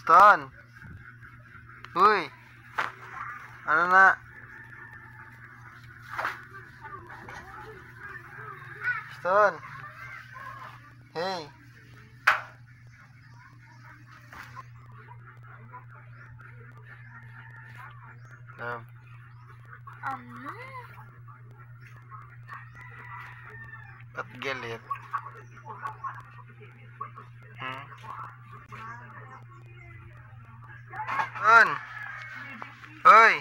Stone. Uy. Ano na? Stone. Hey. Ba't galit? Stone. Hoy.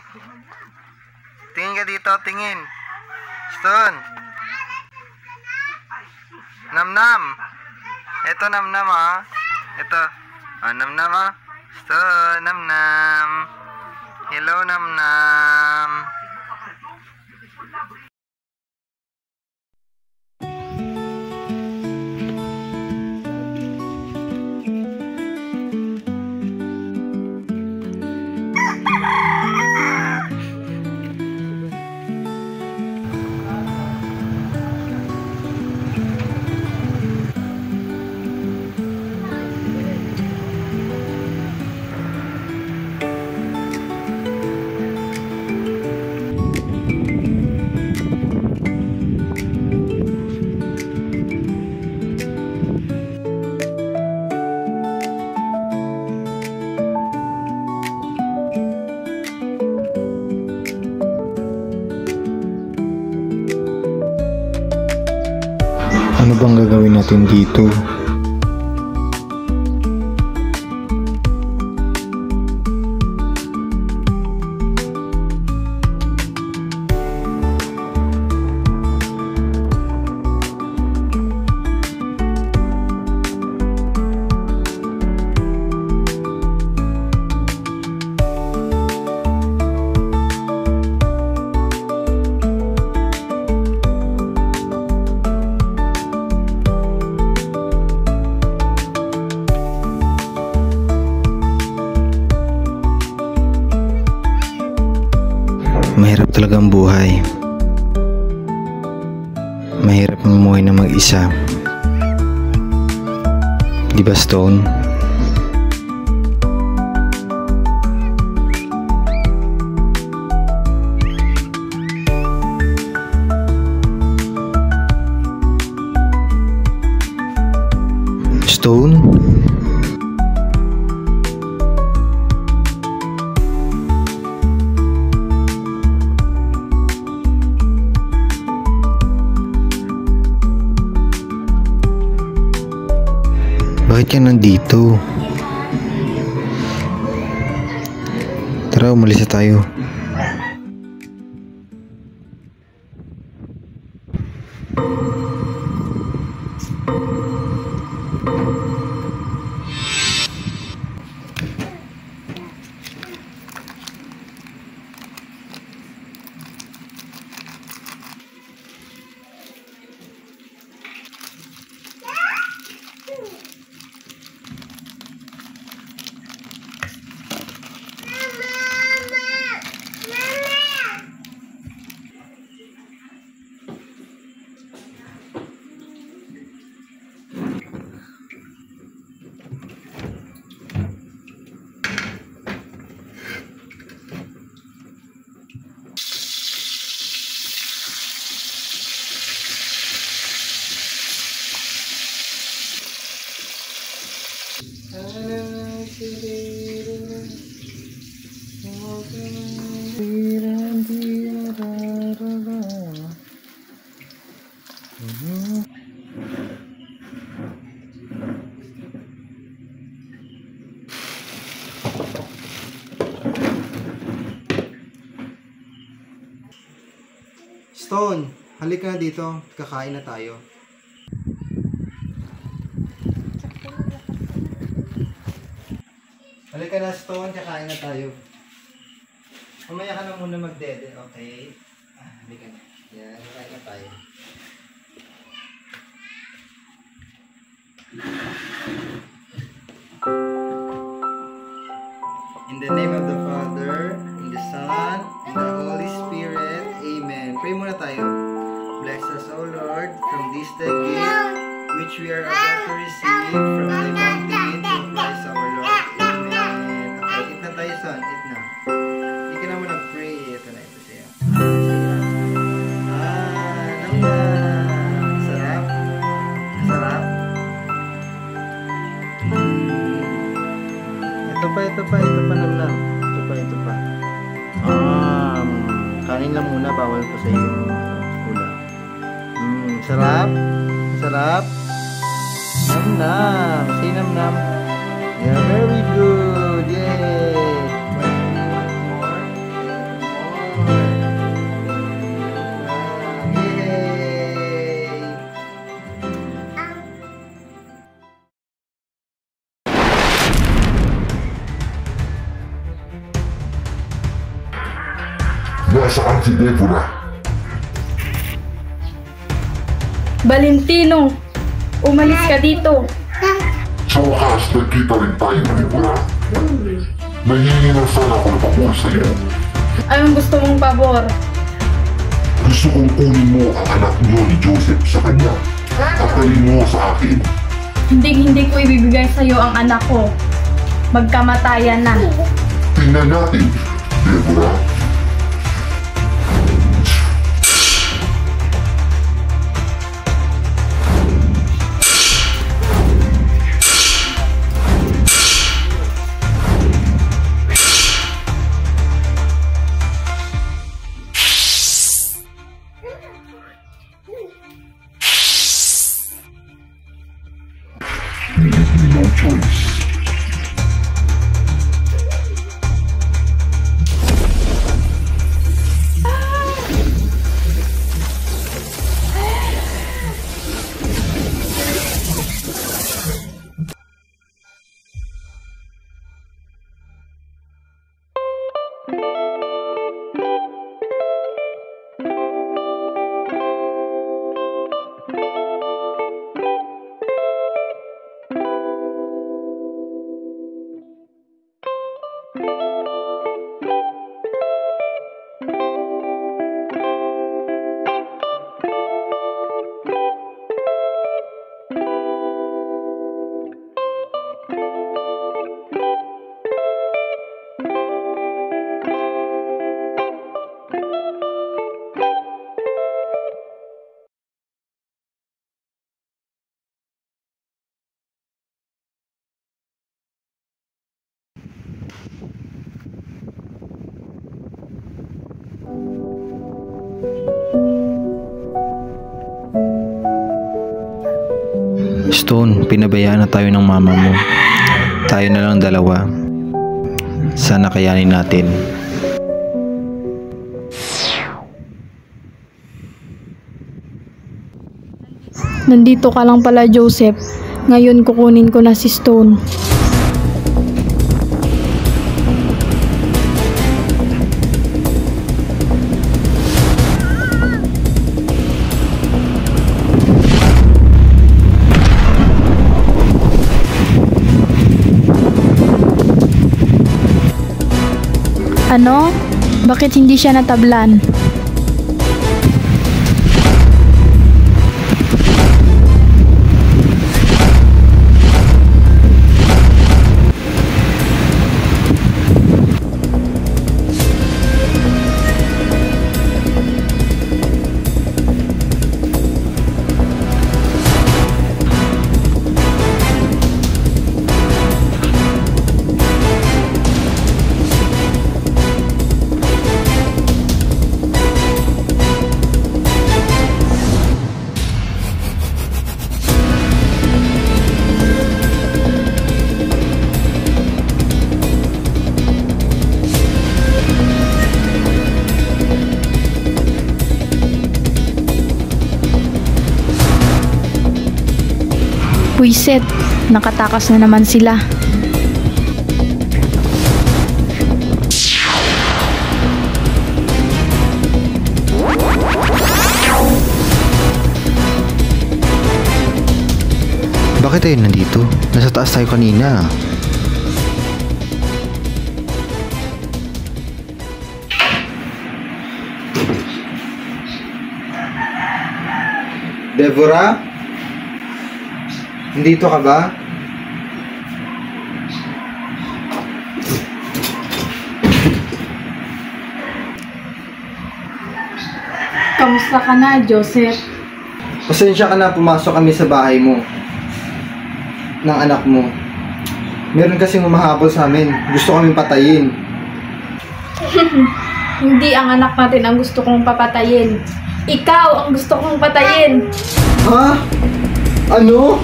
Tingin ka dito, tingin. Stone. Namnam. Ito namnam ah. Ito. Ah, namnam ah. Stone, namnam. Hello, namnam. Ano bang gagawin natin dito? Mahirap talaga ang buhay. Mahirap mamuhay na mag-isa. Di ba, Stone? Stone? Bakit ka nandito? Tara, umalis na tayo. Stone, halika na dito. Kakain na tayo. Halika na, Stone. Kakain na tayo. Mamaya ka na muna magdede, okay? Halika na. Yan, kakain na tayo. In the name of the Father, in the Son, and the Holy Spirit. Amen. Pray muna tayo. Bless us, O Lord, from this day gift which we are about to receive from the bounty of Christ our Lord. Amen. son, eat na. Hindi ka naman nag-pray. Ito na, ito siya. Nam. Sarap. Sarap. Ito pa nam. Ito pa. Kanin lang muna, bawal po sa iyo ulam. Sarap. Sarap. Nam. Say nam. Yeah, very good. Yay. One more. Yay. Nasaan si Deborah? Valentino, umalis ka dito. Sa wakas, nagkita rin tayo ni Deborah. Nahingi na sana ako ng pabor sa iyo. Anong gusto mong pabor? Gusto kong kunin mo ang anak niyo ni Joseph sa kanya. At dalhin mo sa akin. Hindi ko ibibigay sa'yo ang anak ko. Magkamatayan na. Tingnan natin, Deborah. No choice. Stone, pinabayaan na tayo ng mama mo. Tayo na lang dalawa. Sana kayanin natin. Nandito ka lang pala, Joseph. Ngayon kukunin ko na si Stone. Ano? Bakit hindi siya natablan? Puiset, nakatakas na naman sila. Bakit tayo nandito? Nasa taas tayo kanina. Deborah? Nandito ka ba? Kamusta ka na, Joseph? Pasensya ka na, pumasok kami sa bahay mo. Ng anak mo. Meron kasing humahabol sa amin. Gusto kaming patayin. Hindi ang anak natin ang gusto kong papatayin. Ikaw ang gusto kong patayin. Ha? Ano?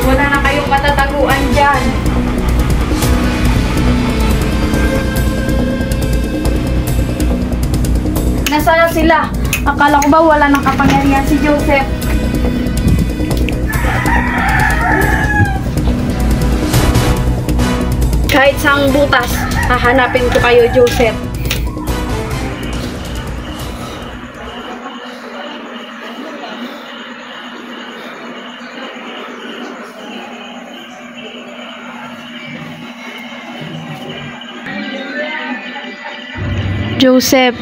Wala na kayong matataguan dyan. Nasaan sila? Akala ko ba wala nang kapangyarihan si Joseph? Kahit saang butas, hahanapin ko kayo, Joseph. Joseph.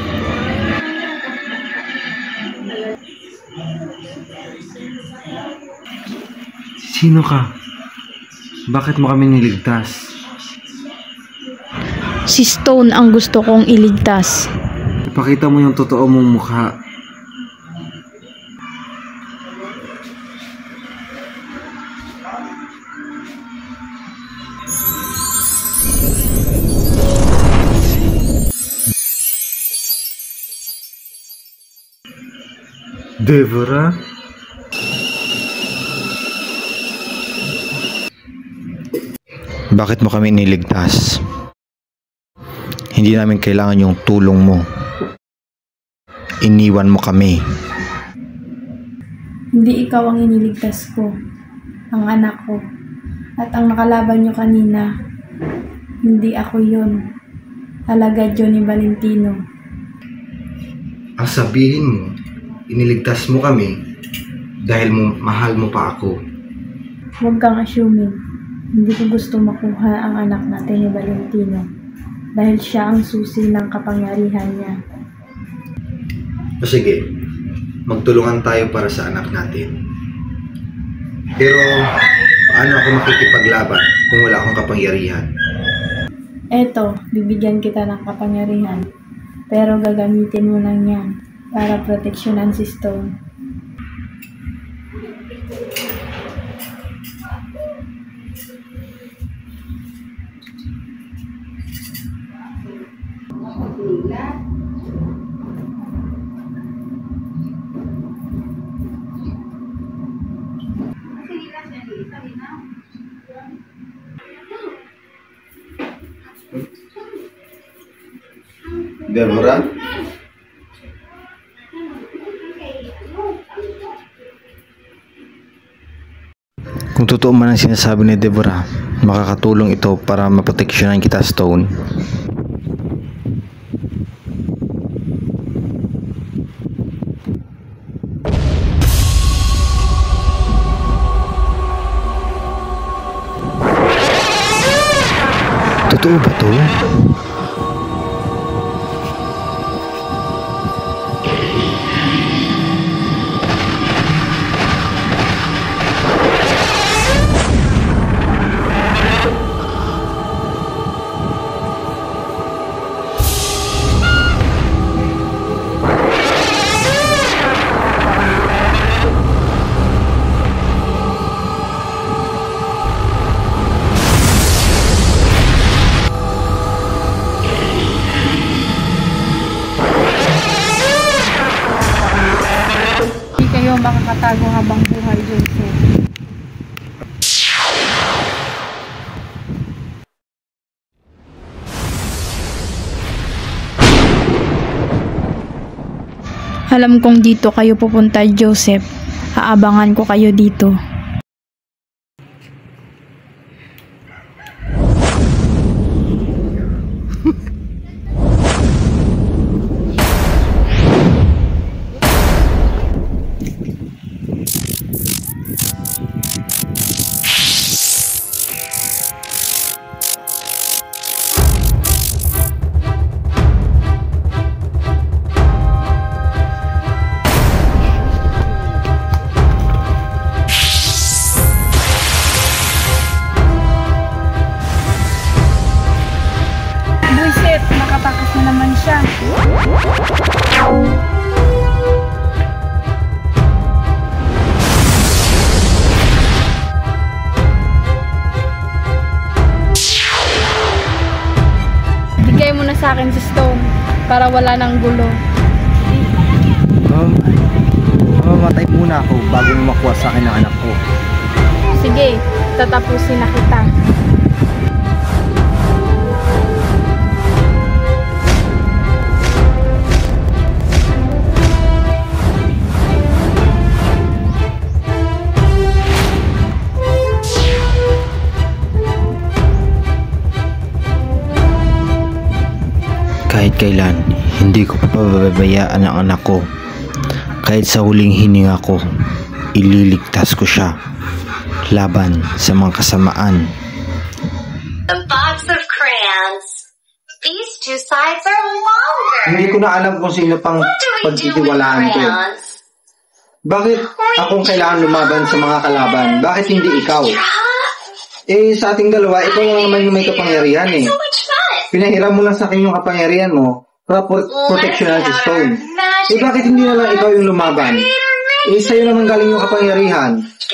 Sino ka? Bakit mo kami niligtas? Si Stone ang gusto kong iligtas. Ipakita mo yung totoo mong mukha. Deborah? Bakit mo kami iniligtas? Hindi namin kailangan yung tulong mo. Iniwan mo kami. Hindi ikaw ang iniligtas ko, ang anak ko. At ang nakalaban nyo kanina, hindi ako yun. Alagad Johnny Valentino. Ang sabihin mo, iniligtas mo kami dahil mahal mo pa ako. Huwag kang assuming. Hindi ko gusto makuha ang anak natin ni Valentino dahil siya ang susi ng kapangyarihan niya. O sige, magtulungan tayo para sa anak natin. Pero, paano ako makikipaglaban kung wala akong kapangyarihan? Eto, bibigyan kita ng kapangyarihan. Pero gagamitin mo lang yan para proteksyonan si Stone. Deborah? Kung totoo man ang sinasabi ni Deborah, makakatulong ito para maproteksyonan kita, Stone. Totoo ba to? Hindi kayo makakatago habang buhay, Joseph. Alam kong dito kayo pupunta, Joseph. Aabangan ko kayo dito. sa akin si Stone para wala nang gulo. Mamamatay muna ako bago mo makuha sa akin ang anak ko. Sige, tatapusin na kita. Kahit kailan, hindi ko papabayaan ang anak ko. Kahit sa huling hininga ko, ililigtas ko siya laban sa mga kasamaan. A box of crayons. These two sides are longer. Hindi ko na alam kung sino pang What do we do with pagtitiwalaan ko. crayons? Bakit akong kailangan lumaban sa mga kalaban? Bakit hindi ikaw? Sa ating dalawa, ikaw lang naman yung may kapangyarihan eh. So much fun. Pinahiram mo lang sa akin yung kapangyarihan mo para proteksyonan si Stone. Bakit hindi na lang ikaw yung lumaban? Sa'yo naman galing yung kapangyarihan.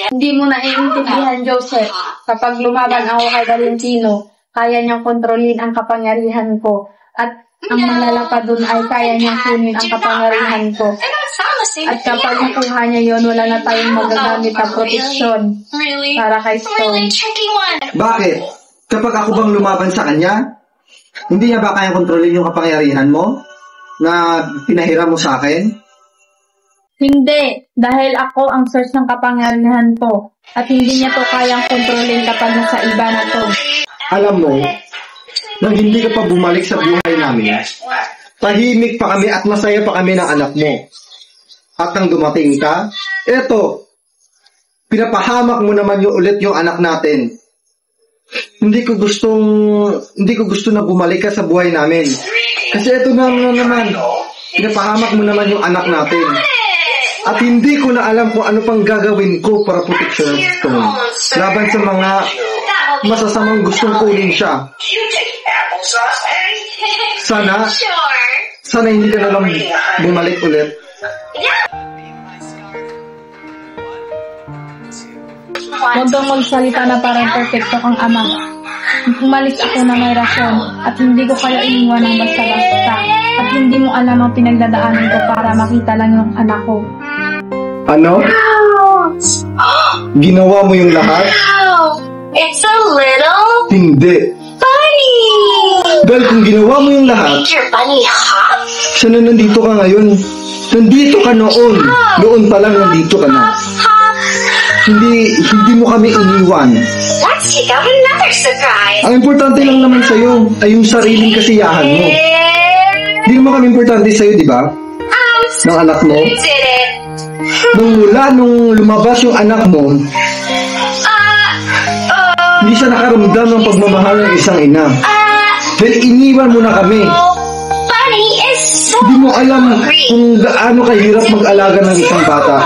Hindi mo naiintindihan, Joseph. Kapag lumaban ako kay Valentino, kaya niyang kontrolin ang kapangyarihan ko. At ang malala pa dun ay kaya niyang kunin ang kapangyarihan ko. I don't sound the same. At kapag nakuha niya yun, wala na tayong magagamit na proteksyon Really? para kay Really Stone. tricky one. Bakit? Kapag ako bang lumaban sa kanya, hindi niya ba kayang kontrolin yung kapangyarihan mo na pinahiram mo sa akin? Hindi, dahil ako ang source ng kapangyarihan ko. At hindi niya to kayang kontrolin kapag nasa iba na to. Alam mo, nang hindi ka pa bumalik sa buhay namin, tahimik pa kami at masaya pa kami ng anak mo. At nang dumating ka, eto, pinapahamak mo naman ulit yung anak natin. Hindi ko gusto na bumalik ka sa buhay namin. Kasi eto na naman, pinapahamak mo naman yung anak natin. At hindi ko na alam kung ano pang gagawin ko para proteksyonan si Stone. Laban sa mga masasamang gustong kunin siya. Sana hindi ka na lang bumalik ulit. Huwag kang magsalita na parang perfecto kang ama. Umalis ako na may rasyon at hindi ko kayo iniwan ng basta-basta. At hindi mo alam ang pinagdadaanan ko para makita lang yung anak ko. Ano? Ginawa mo yung lahat? Wow! It's a little Hindi. bunny! Dahil kung ginawa mo yung lahat, Your bunny hop? sana nandito ka ngayon. Nandito ka noon. Noon pa lang nandito ka na. Hindi mo kami iniwan. Let's take out another surprise! Ang importante lang naman sa'yo ay yung sariling kasiyahan mo. Hindi naman kami importante sa'yo, di ba? Ng anak mo. You did it! Nung lumabas yung anak mo, hindi siya nakaramdam ng pagmamahal ng isang ina. Dahil iniwan mo na kami. Bunny is so Hindi mo alam kung gaano kahirap mag-alaga ng isang bata.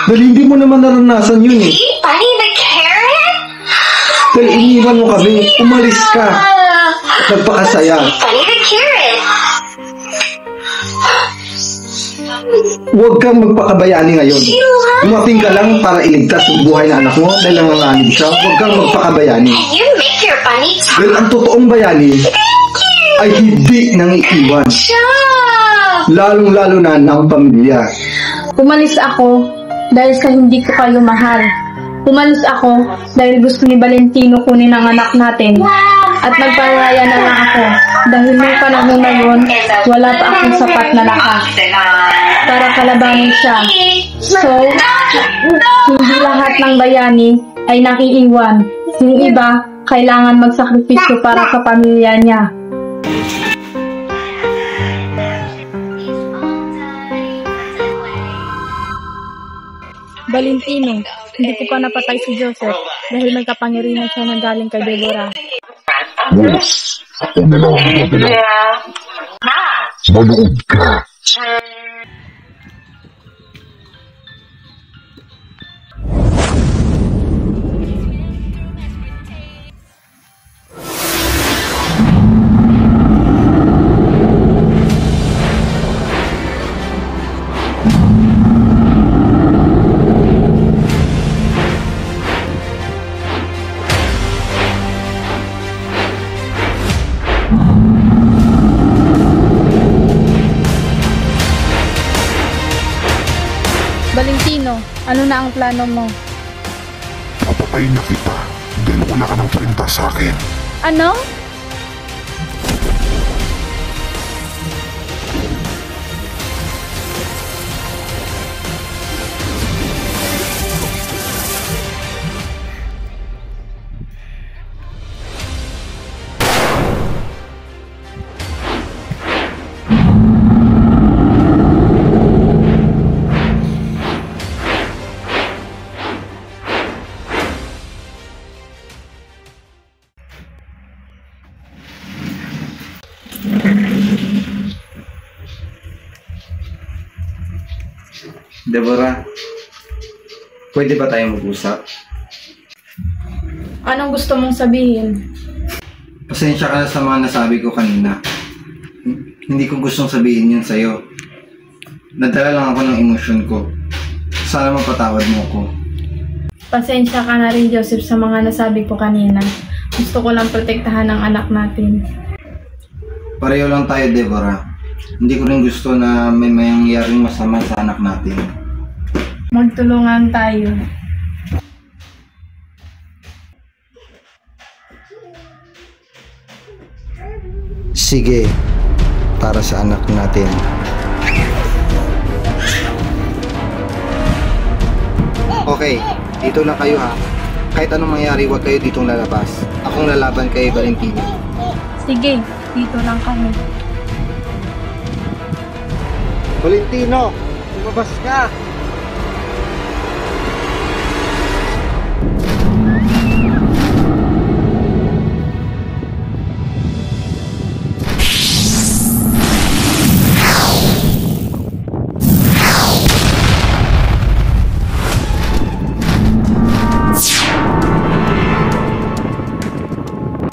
Dahil hindi mo naman naranasan yun eh. Eat Bunny the carrot? Dahil iniwan mo kami, umalis ka. At nagpakasaya. Bunny the carrot! Huwag kang magpakabayani ngayon. She loves Dumating ka lang para iligtas yung buhay ng anak mo dahil nanganganib siya. Huwag kang magpakabayani. you make your bunny talk. Dahil ang totoong bayani ay hindi nang iiwan. Stop! Lalong-lalo na ng pamilya. Umalis ako dahil sa hindi ko kayo mahal. Umalis ako dahil gusto ni Valentino kunin ang anak natin. At nagparaya na lang ako dahil nung panahon na yun, wala pa akong sapat na lakas para kalabanin siya. So, hindi lahat ng bayani ay nakiiwan. Yung iba, kailangan magsakripisyo para sa pamilya niya. Valentino, hindi ko pa napatay si Joseph dahil may kapangyarihan siya na galing kay Deborah. Yes, ako na lang ang magagawa. Manood ka. Ano na ang plano mo? Papatayin na kita dahil wala ka ng kwenta sa akin. Ano? Deborah, pwede ba tayo mag-usap? Anong gusto mong sabihin? Pasensya ka na sa mga nasabi ko kanina. Hindi ko gustong sabihin yun sa'yo. Nadala lang ako ng emosyon ko. Sana mapatawad mo ko. Pasensya ka na rin, Joseph, sa mga nasabi ko kanina. Gusto ko lang protektahan ang anak natin. Pareho lang tayo, Deborah. Hindi ko rin gusto na may mangyaring masama sa anak natin. Magtulungan tayo. Sige, para sa anak natin. Okay, dito lang kayo ha. Kahit anong mangyari, huwag kayo ditong lalabas. Akong lalaban kay Valentino. Sige, dito lang kami. Valentino, lumabas ka!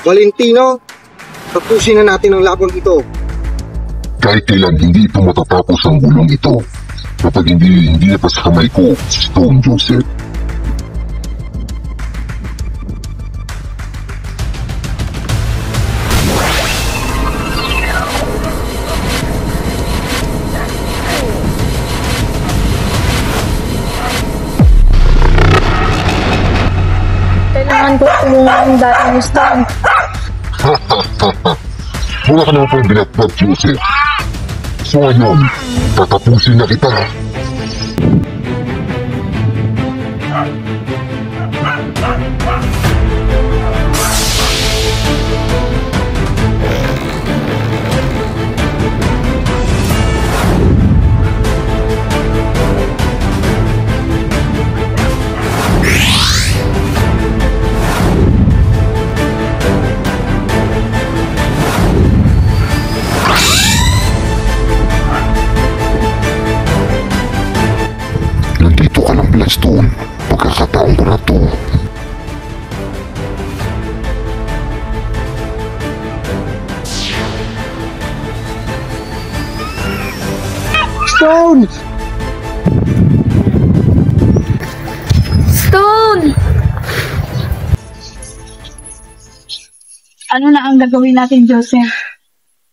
Valentino, tapusin na natin ang labang ito. Kahit kailan hindi ito matatapos ang gulong ito. Kapag hindi na pa sa kamay ko, Stone Joseph. Kailangan ko tulungan ang dati ni Stone. Wala ka naman pong binatbat, Joseph. So ngayon, tatapusin na kita. Nandito ka lang, Bloodstone. Pagkakataon ko na to. Stone! Stone! Ano na ang gagawin natin, Joseph?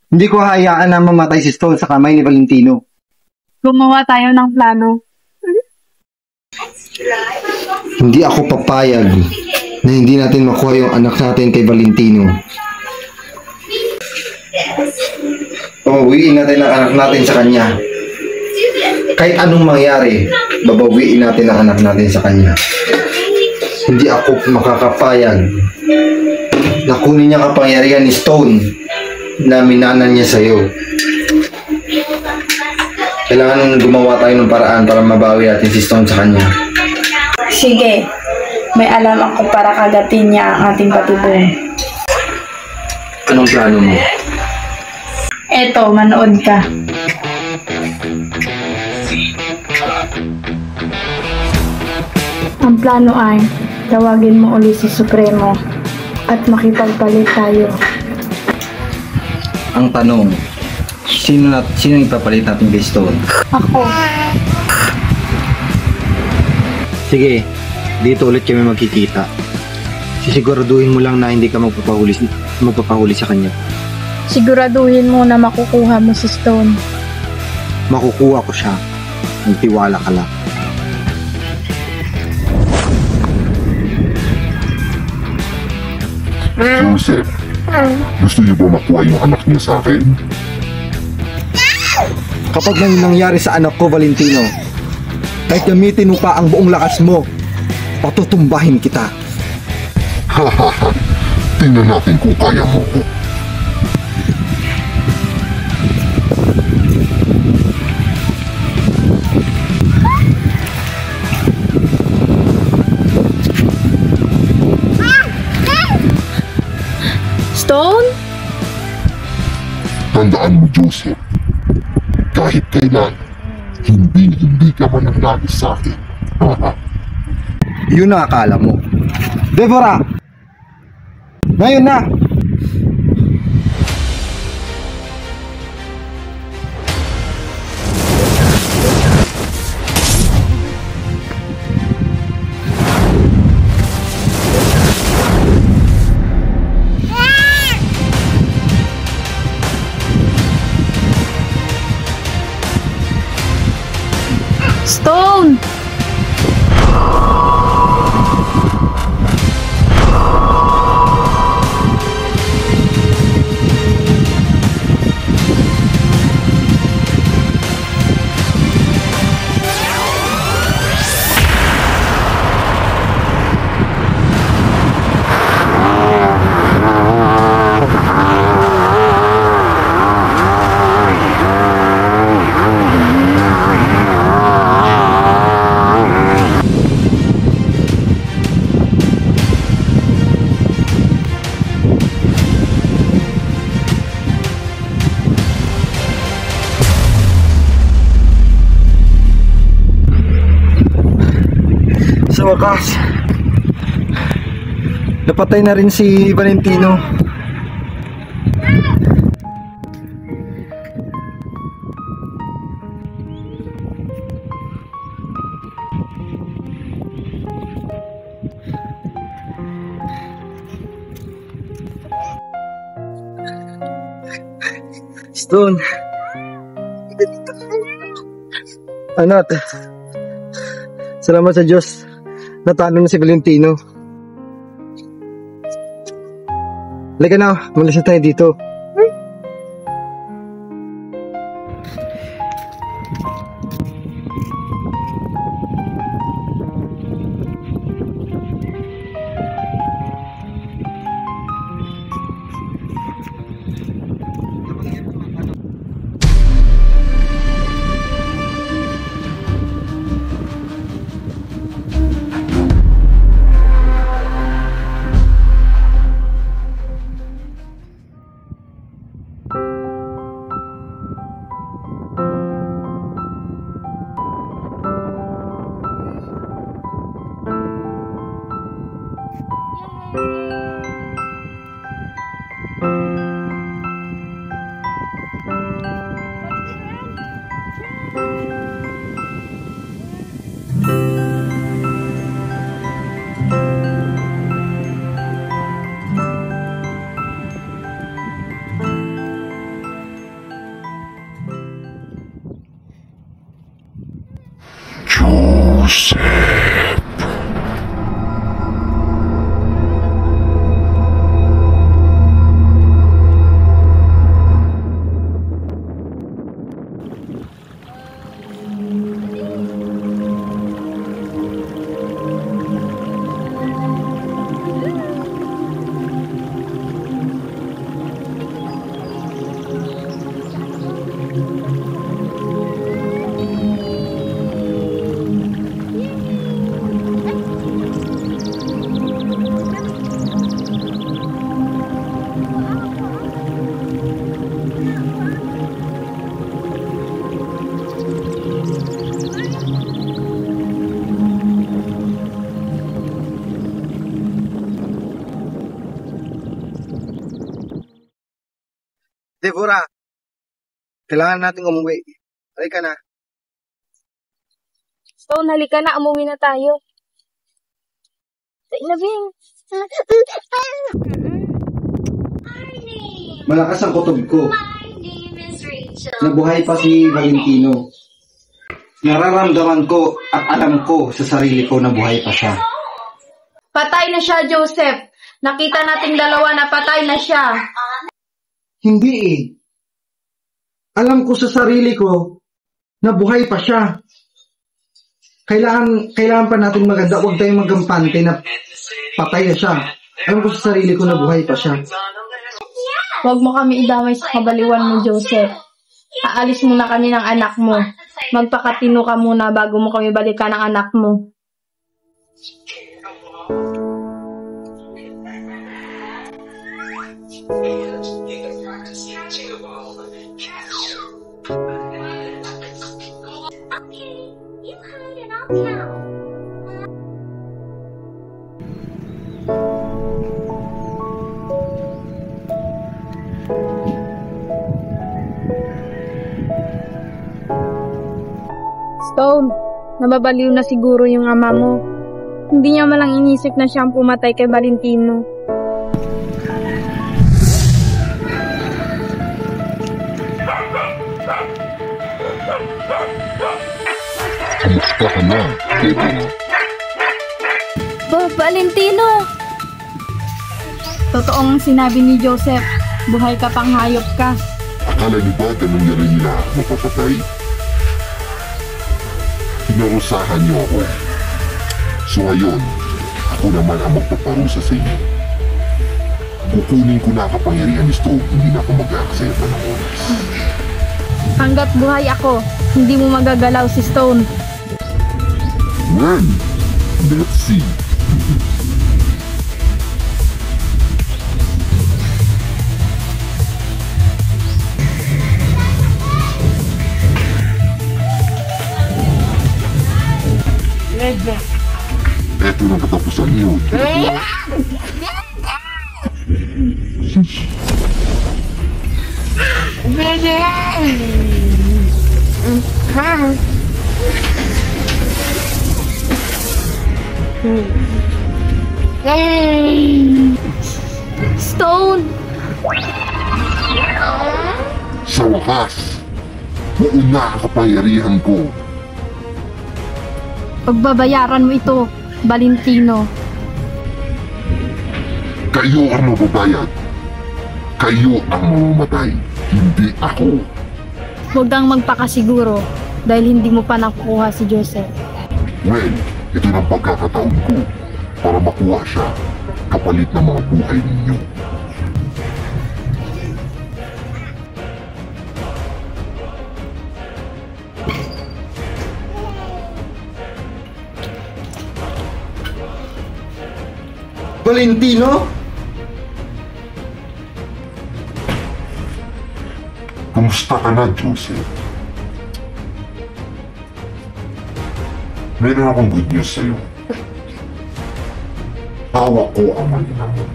Hindi ko hayaan na mamatay si Stone sa kamay ni Valentino. Gumawa tayo ng plano. Hindi ako papayag na hindi natin makuha yung anak natin kay Valentino. Babawiin natin ang anak natin sa kanya. Kahit anong mangyari, babawiin natin ang anak natin sa kanya. Hindi ako makakapayag na kunin niya kapangyarihan ni Stone na minanan niya sa'yo. Kailangan gumawa tayo ng paraan para mabawi natin si Stone sa kanya. Sige, may alam ako para kagatin niya ang ating patibong. Anong plano mo? Eto, manood ka. Ang plano ay tawagin mo uli si Supremo at makipagpalit tayo. Ang tanong, sino ipapalit natin kay Stone? Ako. Sige, dito ulit kami magkikita. Sisiguraduhin mo lang na hindi ka magpapahuli sa kanya. Siguraduhin mo na makukuha mo si Stone. Makukuha ko siya. Magtiwala ka lang. Joseph, gusto niyo ba makuha yung anak niya sa akin? Kapag may nangyari sa anak ko, Valentino, kahit gamitin mo pa ang buong lakas mo, patutumbahin kita. Hahaha, tingnan natin kung kaya mo ko. Stone? Tandaan mo, Joseph, kahit kailan, hindi ka mananalo sa akin. Yun ang akala mo. Deborah! Ngayon na! Stone! Sa wakas, napatay na rin si Valentino. Stone, anak, salamat sa Diyos. Natalo na si Valentino. Halika na, malis na tayo dito. Deborah, kailangan nating umuwi. Halika na. Stone, halika na. Umuwi na tayo. Labing. Malakas ang kutob ko. My name is Rachel. Nabuhay pa si Valentino. Nararamdaman ko at alam ko sa sarili ko na buhay pa siya. Patay na siya, Joseph. Nakita nating dalawa na patay na siya. Hindi eh. Alam ko sa sarili ko na buhay pa siya. Kailangan pa natin maganda. Huwag tayong magampante na patay na siya. Alam ko sa sarili ko na buhay pa siya. Huwag mo kami idamay sa kabaliwan mo, Joseph. Aalis muna kami ng anak mo. Magpakatino ka muna bago mo kami balikan ng anak mo. Stone, nababaliw na siguro yung ama mo. Hindi niya malang inisip na siyang pumatay kay Valentino. Kamusta ka na, Kevin? Valentino! Totoong sinabi ni Joseph, buhay ka pang hayop ka. Akala niyo ba ganun niya rin nila mapapatay? Pinarusahan niyo ako. So ngayon, ako naman ang magpaparusa sa inyo. Kukunin ko na kapangyarihan ni Stone, hindi na ako mag-aaksaya ng oras. Hanggat buhay ako, hindi mo magagalaw si Stone. Well, let's see. Eto na katapusan niyo. Stone! Sa wakas, buo na ang kapangyarihan ko. Pagbabayaran mo ito, Valentino. Kayo ang mababayad. Kayo ang mamamatay, hindi ako. Huwag kang magpakasiguro dahil hindi mo pa nakukuha si Joseph. Well, ito na pagkakataon ko para makuha siya kapalit ng mga buhay ninyo. Valentino? Kumusta ka na, Joseph? Meron akong good news sa'yo. Hawak ko ang malina mo.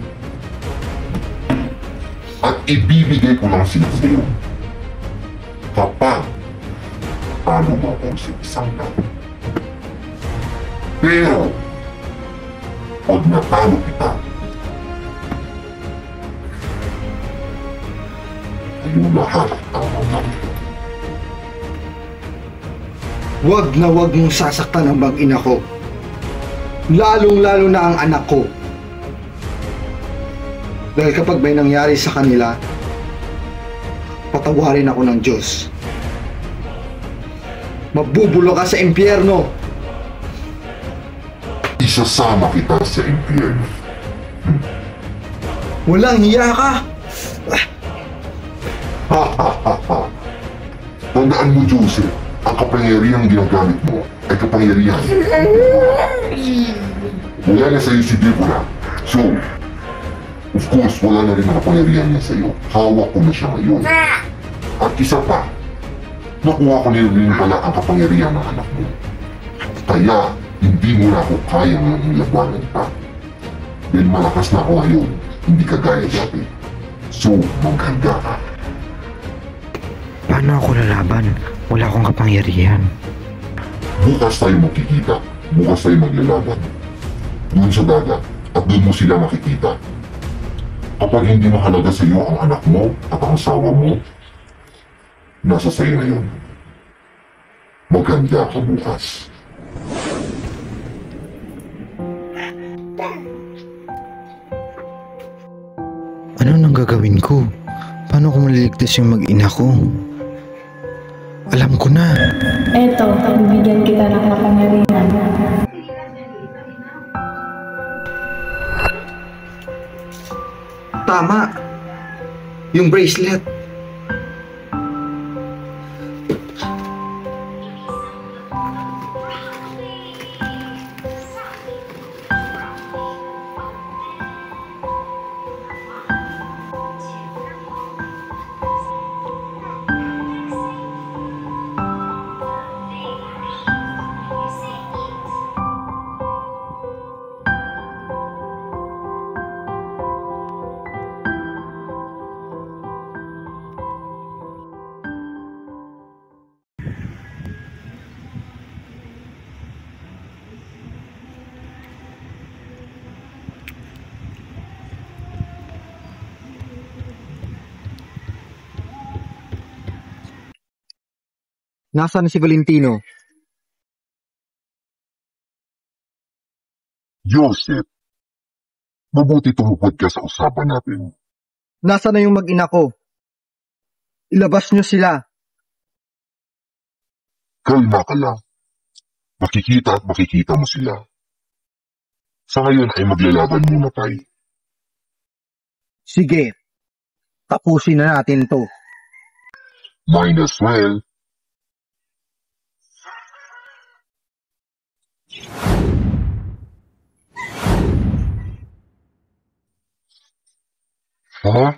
At ibibigay ko lang sila sa'yo. Kapag talo mo ako sa isang laban. Pero, pag natalo kita, kayo lahat ang mamamit. Huwag na huwag mong sasaktan ang mag-ina ko. Lalong-lalo na ang anak ko. Dahil kapag may nangyari sa kanila, patawarin ako ng Diyos. Mabubulo ka sa impyerno. Isasama kita sa impyerno. Walang hiya ka. Tandaan mo, Joseph, ang kapangyarihang ginagamit mo ay kapangyarihan. Wala na sa'yo si Deborah. So, of course, wala na rin ang kapangyarihan niya sa'yo. Hawak ko na siya ngayon. At isa pa, nakuha ko na rin pala ang kapangyarihan ng anak mo. Kaya, hindi mo na ako kaya ng labanan pa. Dahil malakas na ako ngayon, hindi kagaya dati. So, maghanda ka. Paano ako lalaban? Wala akong kapangyarihan. Bukas tayo magkikita. Bukas tayo maglalaban. Doon sa dagat. At doon mo sila makikita. Kapag hindi mahalaga sa iyo ang anak mo at ang asawa mo, nasa sayo na yun. Maghanda ka bukas. Ano nang gagawin ko? Paano ko maliligtas yung mag-ina ko? Alam ko na. Eto, bibigyan kita ng kapangyarihan. Tama. Yung bracelet. Nasaan si Valentino? Joseph, mabuti tumupad ka sa usapan natin. Nasaan na yung mag-ina ko? Ilabas niyo sila. Kalma ka lang. Makikita at makikita mo sila. Sa ngayon ay maglalaban muna tayo. Sige. Tapusin na natin to. Might as well. Ha?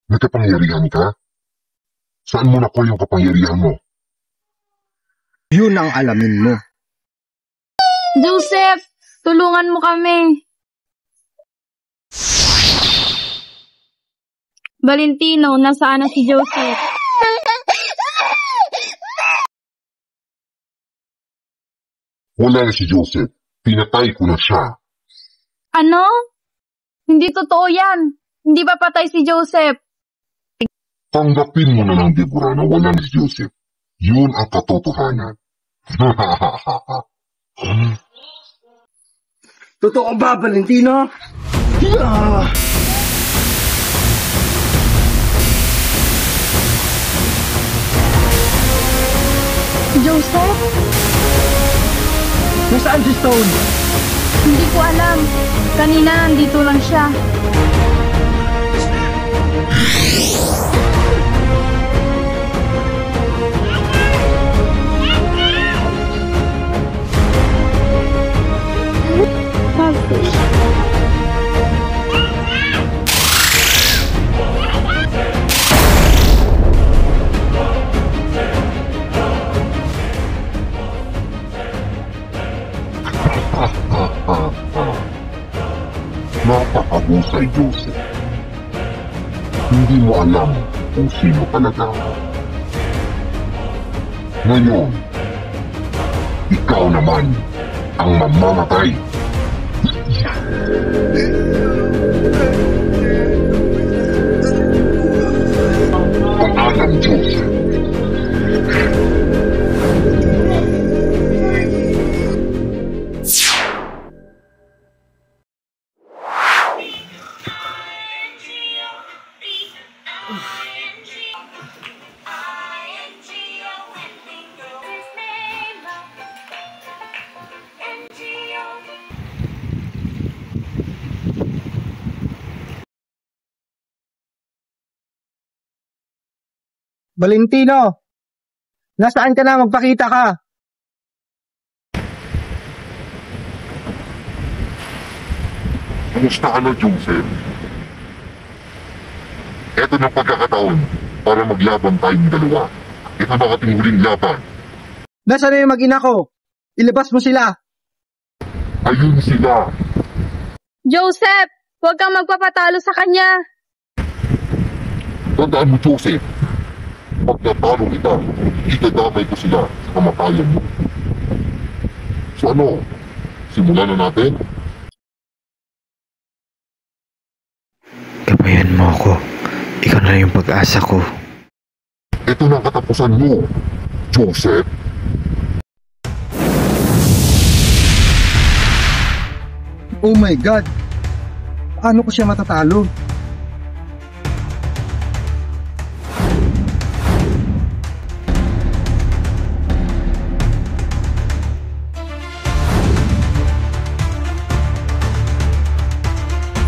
May kapangyarihan ka? Saan mo nakuha yung kapangyarihan mo? Yun ang alamin mo. Joseph, tulungan mo kami. Valentino, nasaan na si Joseph? Wala na si Joseph. Pinatay ko na siya. Ano? Hindi totoo yan. Hindi ba patay si Joseph? Tanggapin mo na lang, Deborah, na wala na si Joseph. Yun ang katotohanan. Totoo ba, Valentino? Joseph? Nasaan si Stone? Hindi ko alam. Kanina nandito lang siya. Napakahusay, Joseph. Hindi mo alam kung sino talaga. Ngayon, ikaw naman ang mamamatay. Paalam, Joseph. Valentino! Nasaan ka na? Magpakita ka! Kumusta ka na, Joseph? Ito na pagkakataon para maglaban tayong dalawa. Ito na ating huling laban. Nasaan na yung mag-ina ko? Ilabas mo sila! Ayun sila. Joseph, huwag kang magpapatalo sa kanya. Tandaan mo, Joseph. Pag natalo kita, itadamay ko sila sa kamatayan mo. So ano, simulan na natin? Gabayan mo ako. Ikaw na yung pag-asa ko. Ito na ang katapusan mo, Joseph. Oh my God! Paano ko siya matatalo?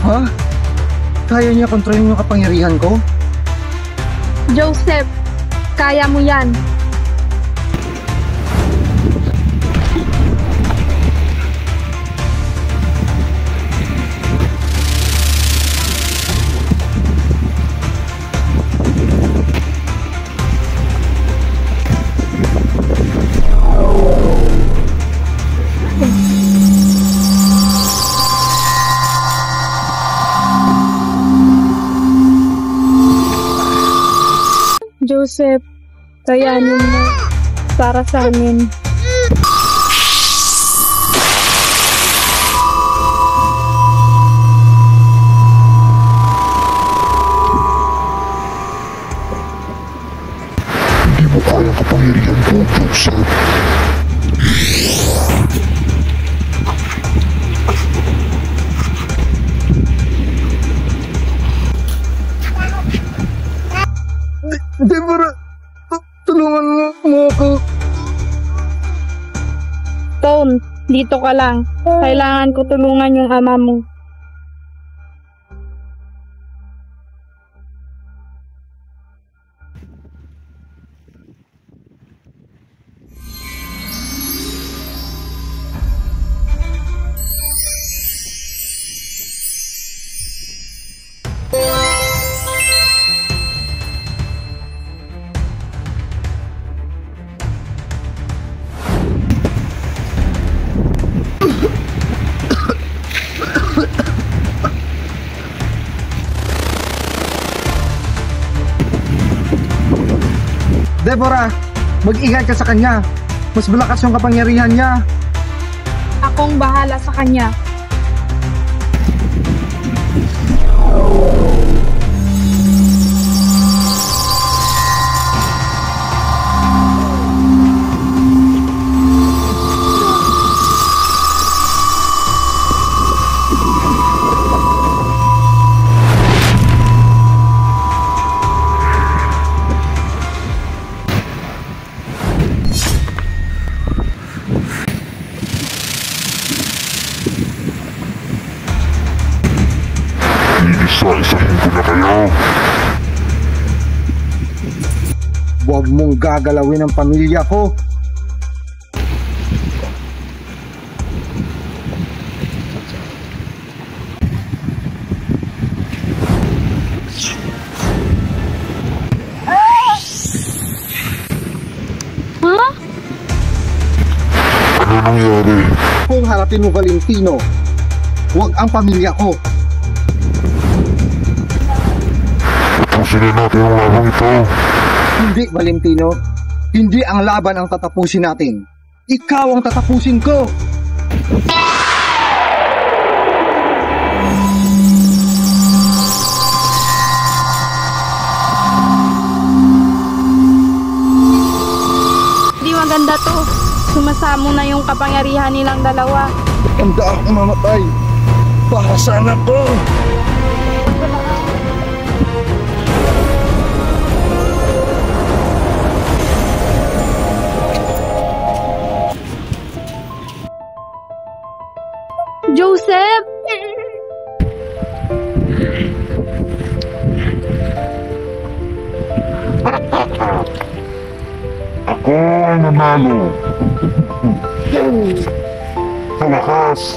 Ha? Kaya niya kontrolin yung kapangyarihan ko? Joseph, kaya mo yan. Joseph, kayanin mo para sa amin. Hindi mo kaya kapangyarihan ko, Joseph. Deborah, tulungan mo ako. Tone, dito ka lang. Kailangan ko tulungan yung ama mo. Deborah, mag-ingat ka sa kanya. Mas malakas yung kapangyarihan niya. Akong bahala sa kanya. Isa-isahin ko na kayo. Huwag mong gagalawin ang pamilya ko. Ano nangyari? Kung harapin mo Valentino, huwag ang pamilya ko. Tapusin na natin ang labang ito. Hindi, Valentino. Hindi ang laban ang tatapusin natin. Ikaw ang tatapusin ko. Hindi maganda to. Sumasamo na yung kapangyarihan nilang dalawa. Handa akong mamatay para sa anak ko. Joseph! Ako ang nanalo. Sa wakas,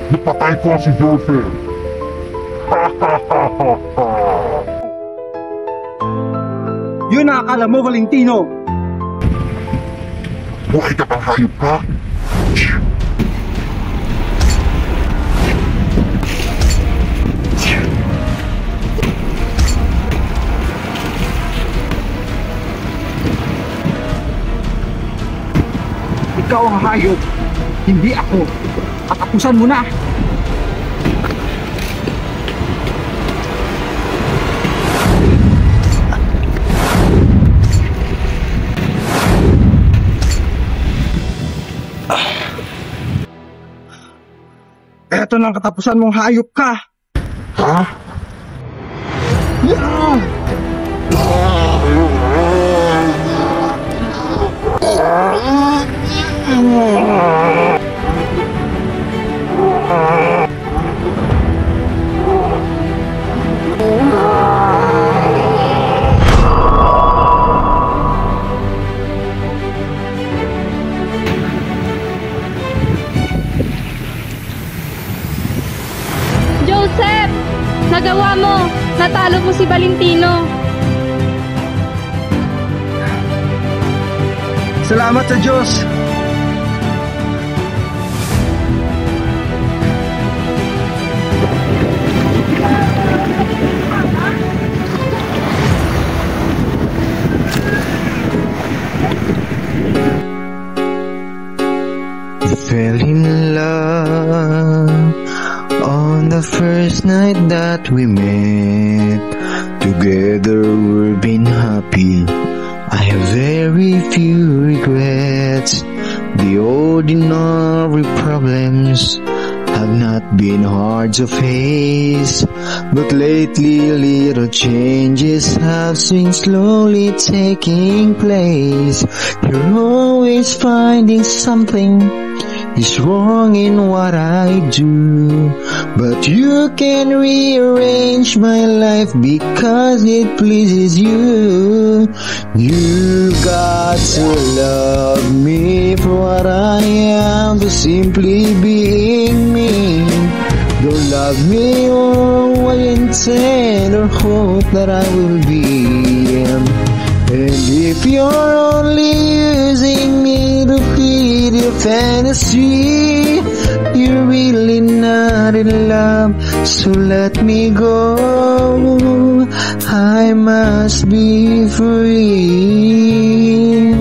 napatay ko si Joseph. Yun ang akala mo, Valentino. Buhay ka bang hayop ka? Ikaw ang hayop, hindi ako. Katapusan mo na. Eto na ang katapusan mong hayop ka! Ha? Joseph! Nagawa mo! Natalo mo si Valentino! Salamat sa Diyos! We fell in love on the first night that we met. Together we've been happy. I have very few regrets. The ordinary problems have not been hard to face, but lately little changes have been slowly taking place. You're always finding something is wrong in what I do, but you can rearrange my life because it pleases you. You got to love me for what I am, for simply being me. Don't love me or what you intend or hope that I will be. And if you're only using me to feed your fantasy, you're really not in love, so let me go. I must be free.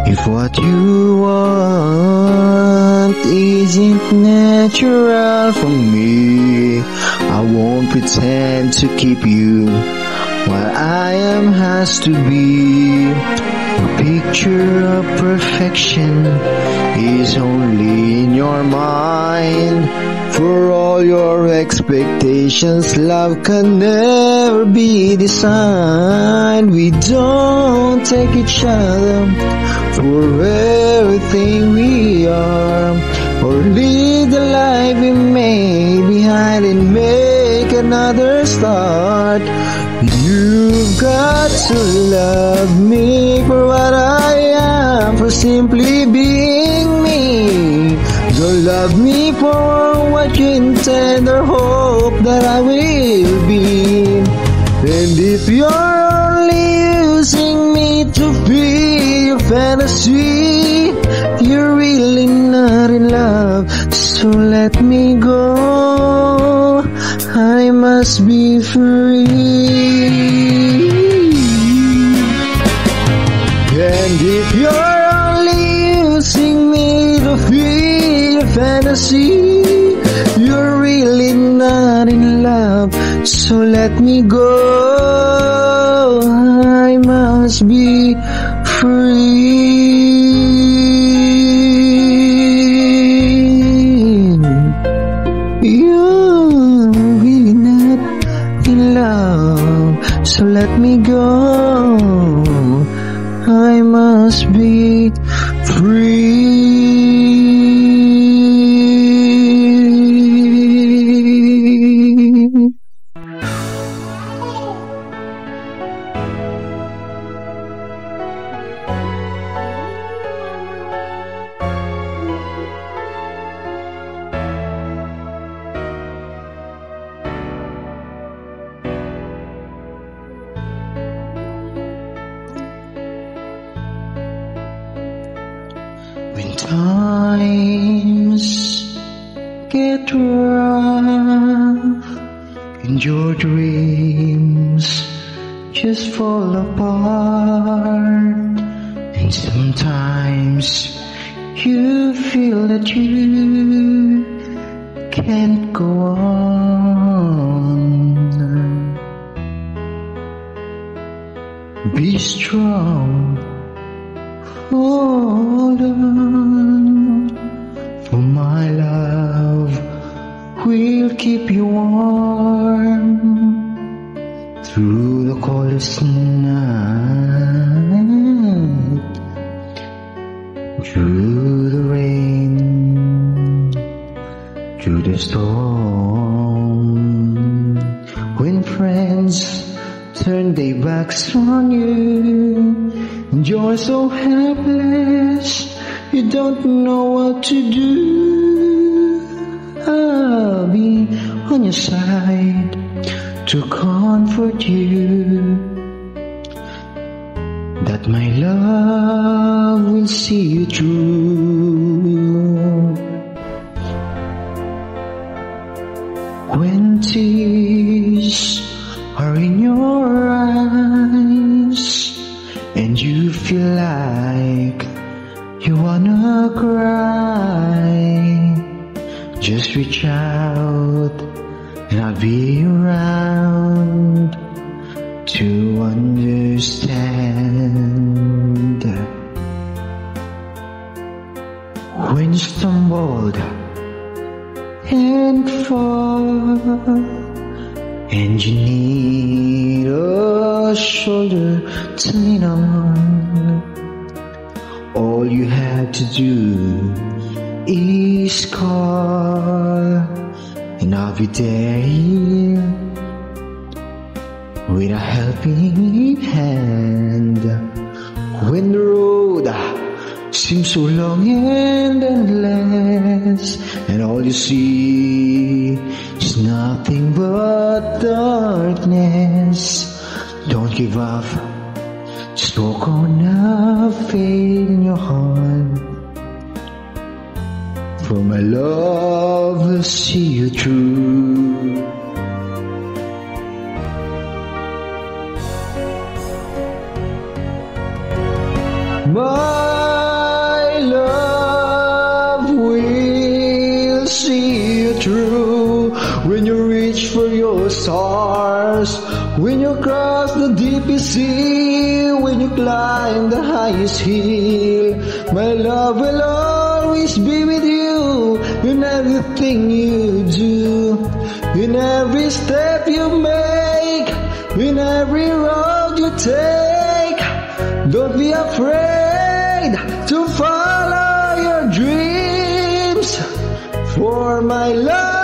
If what you want isn't natural for me, I won't pretend to keep you. What I am has to be. A picture of perfection is only in your mind. For all your expectations, love can never be designed. We don't take each other for everything we are, or leave the life we made behind and make another start. You've got to love me for what I am, for simply being me. Don't love me for what you intend or hope that I will be. And if you're only using me to be your fantasy, you're really not in love, so let me go. I must be free. And if you're only using me to feel your fantasy, you're really not in love, so let me go. I must be free. You're really not in love, so let me go. I must be free. When times get rough and your dreams just fall apart, and sometimes you feel that you can't go on, be strong. Hold on, Oh, my love will keep you warm through the coldest night, through the rain, through the storm. When friends turn their backs on you and you're so helpless, you don't know what to do, I'll be on your side to comfort you. That my love will see you through. When tears are in your eyes and you feel like you wanna cry, just reach out and I'll be around to understand. When you stumbled and fall and you need a shoulder to lean on, all you have to do is call, and I'll be there with a helping hand. When the road seems so long and endless, and all you see is nothing but darkness, don't give up. Just walk on up, faith in your heart, for my love will see you through. My love will see you through. When you reach for your stars, when you cross the deepest sea, when you climb the highest hill, my love will always be with you in everything you do, in every step you make, in every road you take. Don't be afraid to follow your dreams, for my love